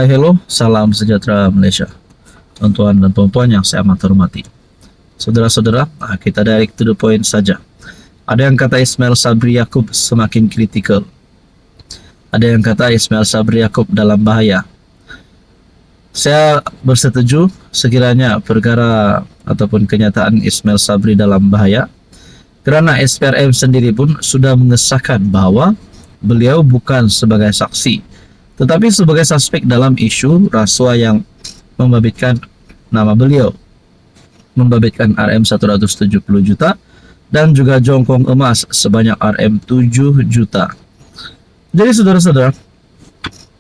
Hai hello, salam sejahtera Malaysia. Tuan-tuan dan puan-puan yang saya amat hormati. Saudara-saudara, kita direct to the point saja. Ada yang kata Ismail Sabri Yaakob semakin kritikal. Ada yang kata Ismail Sabri Yaakob dalam bahaya. Saya bersetuju sekiranya perkara ataupun kenyataan Ismail Sabri dalam bahaya, kerana SPRM sendiri pun sudah mengesahkan bahawa beliau bukan sebagai saksi, tetapi sebagai suspek dalam isu rasuah yang membabitkan nama beliau, membabitkan RM 170 juta dan juga jongkong emas sebanyak RM 7 juta. Jadi saudara-saudara,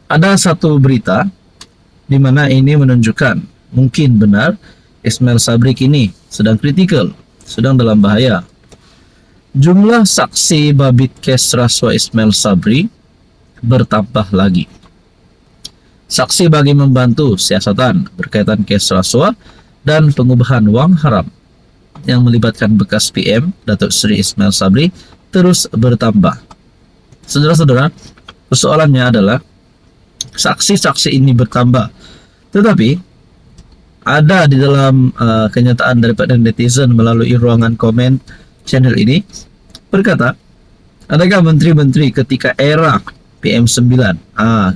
ada satu berita di mana ini menunjukkan mungkin benar Ismail Sabri kini sedang kritikal, sedang dalam bahaya. Jumlah saksi babit kes rasuah Ismail Sabri bertambah lagi. Saksi bagi membantu siasatan berkaitan kes rasuah dan pengubahan wang haram yang melibatkan bekas PM Datuk Seri Ismail Sabri terus bertambah. Saudara-saudara, persoalannya adalah saksi-saksi ini bertambah, tetapi ada di dalam kenyataan daripada netizen melalui ruangan komen channel ini berkata, adakah menteri-menteri ketika era PM9,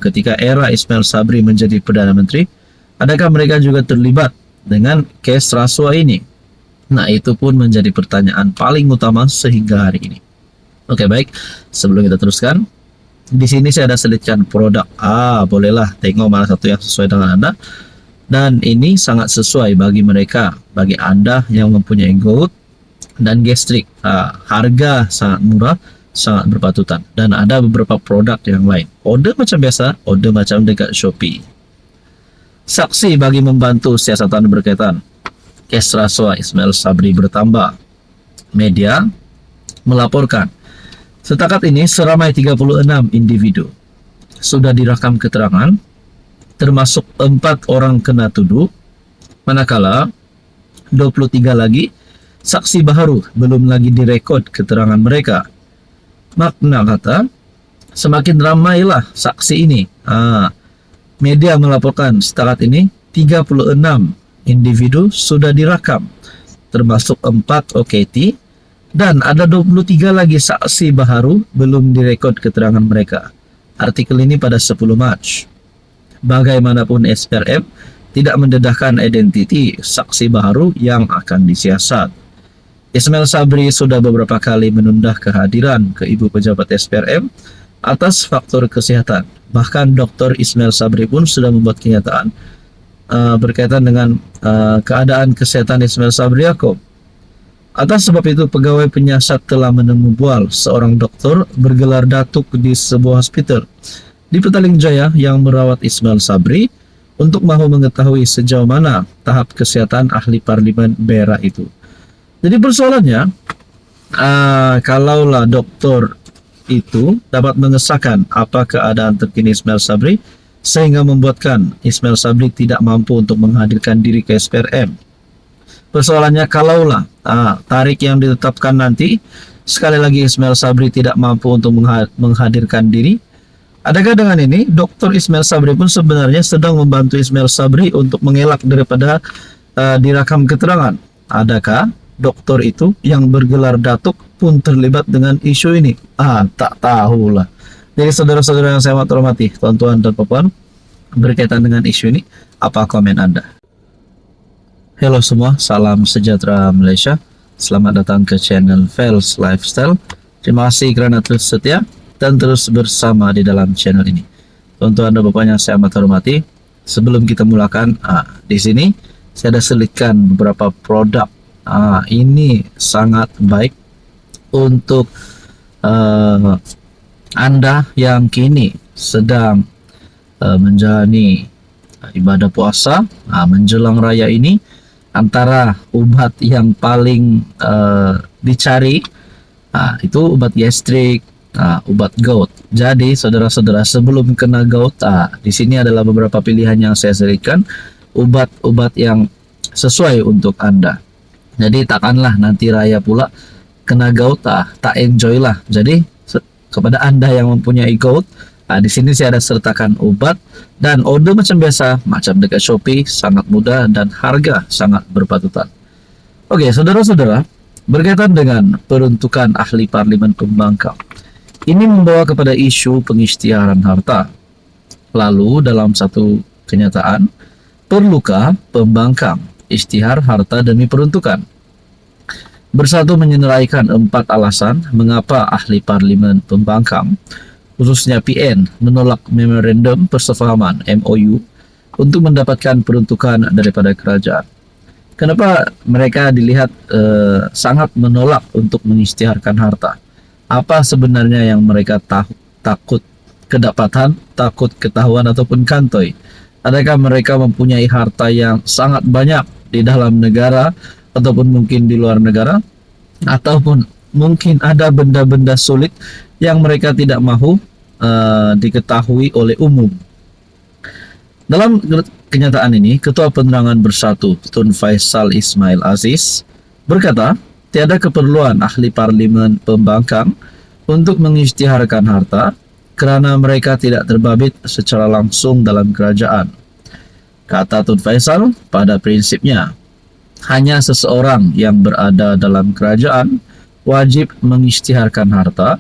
ketika era Ismail Sabri menjadi Perdana Menteri, adakah mereka juga terlibat dengan kes rasuah ini? Nah, itu pun menjadi pertanyaan paling utama sehingga hari ini. Oke, baik. Sebelum kita teruskan, di sini saya ada selitkan produk. Bolehlah tengok mana satu yang sesuai dengan Anda. Dan ini sangat sesuai bagi mereka, bagi Anda yang mempunyai gout dan gastrik. Harga sangat murah, sangat berpatutan, dan ada beberapa produk yang lain. Order macam biasa, order macam dekat Shopee. Saksi bagi membantu siasatan berkaitan kes rasuah Ismail Sabri bertambah. Media melaporkan setakat ini seramai 36 individu sudah direkam keterangan, termasuk 4 orang kena tuduh, manakala 23 lagi saksi baharu belum lagi direkod keterangan mereka. Makna kata, semakin ramailah saksi ini. Media melaporkan setakat ini 36 individu sudah direkam, termasuk 4 OKT, dan ada 23 lagi saksi baharu belum direkod keterangan mereka. Artikel ini pada 10 Mac. Bagaimanapun SPRM tidak mendedahkan identiti saksi baharu yang akan disiasat. Ismail Sabri sudah beberapa kali menunda kehadiran ke ibu pejabat SPRM atas faktor kesihatan. Bahkan Dr. Ismail Sabri pun sudah membuat kenyataan berkaitan dengan keadaan kesehatan Ismail Sabri Yaakob. Atas sebab itu, pegawai penyiasat telah menemui bual seorang doktor bergelar datuk di sebuah hospital di Petaling Jaya yang merawat Ismail Sabri untuk mahu mengetahui sejauh mana tahap kesihatan ahli parlimen Berak itu. Jadi persoalannya, kalaulah doktor itu dapat mengesahkan apa keadaan terkini Ismail Sabri sehingga membuatkan Ismail Sabri tidak mampu untuk menghadirkan diri ke SPRM. Persoalannya, kalaulah tarikh yang ditetapkan nanti, sekali lagi Ismail Sabri tidak mampu untuk menghadirkan diri, adakah dengan ini Dr. Ismail Sabri pun sebenarnya sedang membantu Ismail Sabri untuk mengelak daripada direkam keterangan? Adakah doktor itu yang bergelar datuk pun terlibat dengan isu ini? Tak tahulah. Jadi saudara-saudara yang saya hormati, tuan-tuan dan puan, berkaitan dengan isu ini, apa komen Anda? Halo semua, salam sejahtera Malaysia. Selamat datang ke channel Fels Lifestyle. Terima kasih kerana terus setia dan terus bersama di dalam channel ini. Tuan-tuan dan puan yang saya amat hormati, sebelum kita mulakan, di sini saya ada selitkan beberapa produk. Ini sangat baik untuk Anda yang kini sedang menjalani ibadah puasa menjelang raya ini. Antara ubat yang paling dicari itu obat gastrik, obat gout. Jadi saudara-saudara, sebelum kena gout, di sini adalah beberapa pilihan yang saya selitkan, obat-obat yang sesuai untuk Anda. Jadi takkanlah nanti raya pula kena gout, tak enjoy lah. Jadi kepada Anda yang mempunyai gout, Di sini saya ada sertakan obat dan order macam biasa, macam dekat Shopee, sangat mudah dan harga sangat berpatutan. Oke, saudara-saudara, berkaitan dengan peruntukan ahli parlimen pembangkang, ini membawa kepada isu pengisytiharan harta. Lalu dalam satu kenyataan, perlukah pembangkang isytihar harta demi peruntukan? Bersatu menyenaraikan 4 alasan mengapa ahli parlimen pembangkang, khususnya PN, menolak memorandum persefahaman MOU untuk mendapatkan peruntukan daripada kerajaan. Kenapa mereka dilihat sangat menolak untuk mengisytiharkan harta? Apa sebenarnya yang mereka takut kedapatan, takut ketahuan ataupun kantoi? Adakah mereka mempunyai harta yang sangat banyak di dalam negara ataupun mungkin di luar negara? Ataupun mungkin ada benda-benda sulit yang mereka tidak mahu diketahui oleh umum. Dalam kenyataan ini, Ketua Penerangan Bersatu Tun Faisal Ismail Aziz berkata, tiada keperluan ahli parlimen pembangkang untuk mengisytiharkan harta kerana mereka tidak terbabit secara langsung dalam kerajaan. Kata Tun Faisal, pada prinsipnya, hanya seseorang yang berada dalam kerajaan wajib mengisytiharkan harta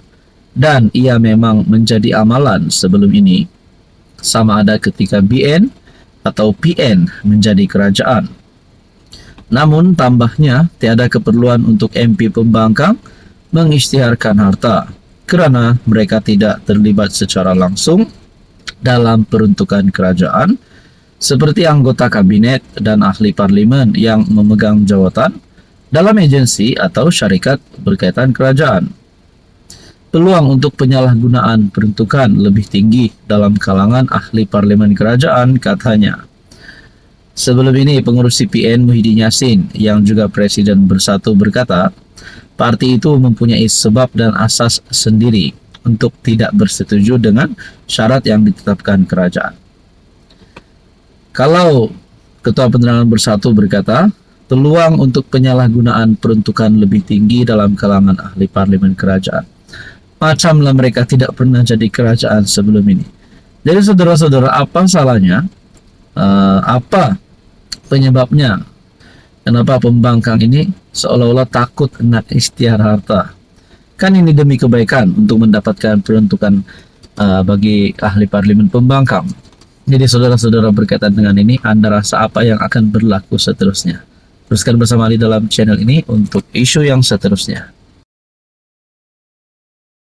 dan ia memang menjadi amalan sebelum ini, sama ada ketika BN atau PN menjadi kerajaan. Namun tambahnya tiada keperluan untuk MP pembangkang mengisytiharkan harta kerana mereka tidak terlibat secara langsung dalam peruntukan kerajaan seperti anggota kabinet dan ahli parlimen yang memegang jawatan dalam agensi atau syarikat berkaitan kerajaan. Peluang untuk penyalahgunaan peruntukan lebih tinggi dalam kalangan ahli parlimen kerajaan, katanya. Sebelum ini, pengurus CPN Muhyiddin Yassin yang juga Presiden Bersatu berkata, parti itu mempunyai sebab dan asas sendiri untuk tidak bersetuju dengan syarat yang ditetapkan kerajaan. Kalau Ketua Penerangan Bersatu berkata, peluang untuk penyalahgunaan peruntukan lebih tinggi dalam kalangan ahli parlimen kerajaan. Macamlah mereka tidak pernah jadi kerajaan sebelum ini. Jadi saudara-saudara, apa salahnya? Apa penyebabnya? Kenapa pembangkang ini seolah-olah takut nak isytihar harta? Kan ini demi kebaikan untuk mendapatkan peruntukan bagi ahli parlimen pembangkang. Jadi saudara-saudara, berkaitan dengan ini, Anda rasa apa yang akan berlaku seterusnya? Teruskan bersama Ali dalam channel ini untuk isu yang seterusnya.